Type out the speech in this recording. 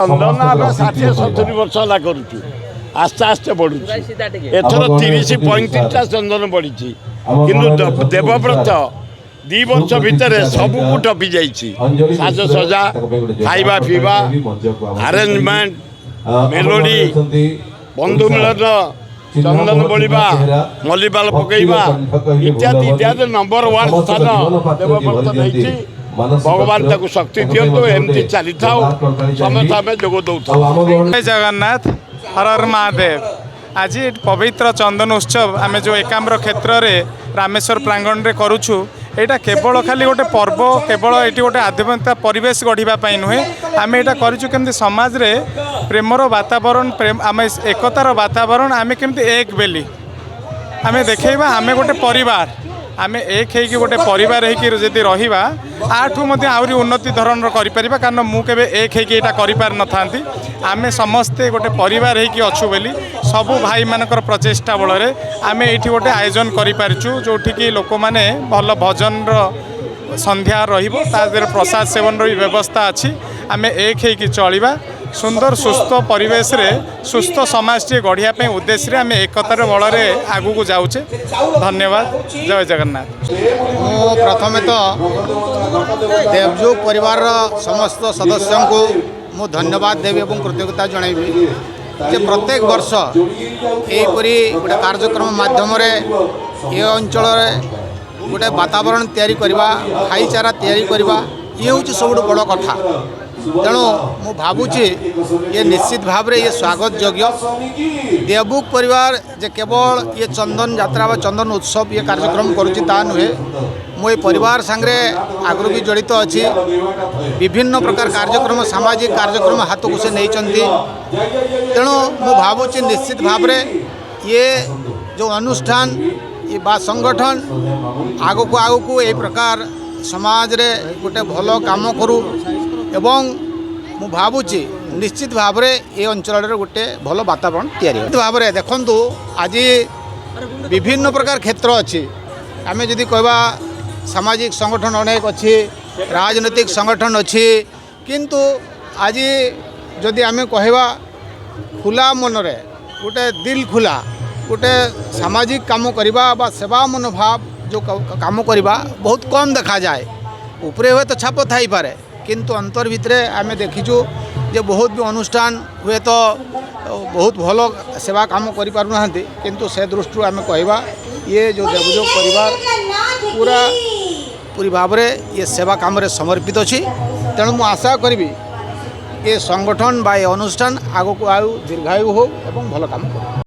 चंदन आम 60-70 वर्ष है करुचु आस्ते आस्ते बढ़ु एथर 30-35टा चंदन बढ़ी किंतु देवव्रत 2 वर्ष भितर सबू टपी जाइए साजसजा खाइबा पीवा आरेंजमेंट मेलोडी बंधु मिलन चंदन बोलिबा मल्लीपाल पकईबा इत्यादि इत्यादि नंबर 1 स्थान देवव्रत नहीं भगवान ताकू शक्ति दिंतु एमती चली था समस्त आम जोग दौ। जय जगन्नाथ हर हर महादेव। आज पवित्र चंदन उत्सव आम जो एकाम्र क्षेत्र में रामेश्वर प्रांगण में करुचु यहाँ केवल खाली गोटे पर्व केवल ये गोटे आध्यात्मिकता परिवेश गढ़ापी नुहे आम यहाँ करूँ समाज रे प्रेमर वातावरण प्रेम आम एकतार वातावरण आम केमती एक बेली आम देखा आम गोटे परिवार आम एक हो गोटे परिवार होती रहा आठू आहरी उन्नति धरण कर कारण मुझे एक होकर न था आम समस्ते गोटे परिवार होचु बोली सबू भाई मानकर प्रचेषा बल आम ये गोटे आयोजन करूँ जोठिकी लोक मैंने भल भजन संध्या रहा प्रसाद सेवन भी व्यवस्था अच्छी आम एक हो चलवा सुंदर सुस्थ परिवेश रे सुस्थ समाज टी गढ़िया उद्देश्य आम एकतार बल आगू को जाऊे। धन्यवाद। जय जगन्नाथ। प्रथम तो देवजुग परिवार समस्त सदस्यों को मु धन्यवाद देवी और कृतज्ञता जनइबी जे प्रत्येक वर्ष यहीपरी गोटे कार्यक्रम माध्यम ये अंचल गोटे वातावरण तैयारी करवा भाईचारा तैयारी करवा ये हूँ सब बड़ कथा तेणु मु भावुची ये निश्चित भाव में ये स्वागत योग्य देवबुक परिवार जे केवल ये चंदन यात्रा व चंदन उत्सव ये कार्यक्रम करुच्ची ता नुहे मु परिवार सांगे आगु भी जड़ित अच्छी विभिन्न प्रकार कार्यक्रम सामाजिक कार्यक्रम हाथ को से नहीं तेणु मु भावुची निश्चित भाव में ये जो अनुष्ठान ये बा संगठन आगु को ये प्रकार समाज रे गोटे भल काम करू एवं मु भावुची निश्चित भाव में ये अंचल गोटे भल वातावरण तैयारी भाव में देखु आज विभिन्न प्रकार क्षेत्र अच्छी आम जदि कहवा सामाजिक संगठन अनेक अच्छी राजनैतिक संगठन अच्छी किंतु आज जदि आम कहवा खुला मनरे गोटे दिल खुला गोटे सामाजिक काम करवा बा सेवा मनोभाव जो काम करवा बहुत कम देखा जाए उपरे हुए तो छाप थाई पारे किंतु अंतर भितर आम देखीचु जे बहुत भी अनुष्ठान हुए तो बहुत भल सेवा काम करि पारु नाहंती किंतु से दृष्टि आम कहवा ये जो देवजोग परिवार पूरी भाव में ये सेवा काम रे समर्पित अच्छी तेणु मु आशा करी ये संगठन बा ये अनुष्ठान आगो को आयु दीर्घायु हो एवं भल काम करो।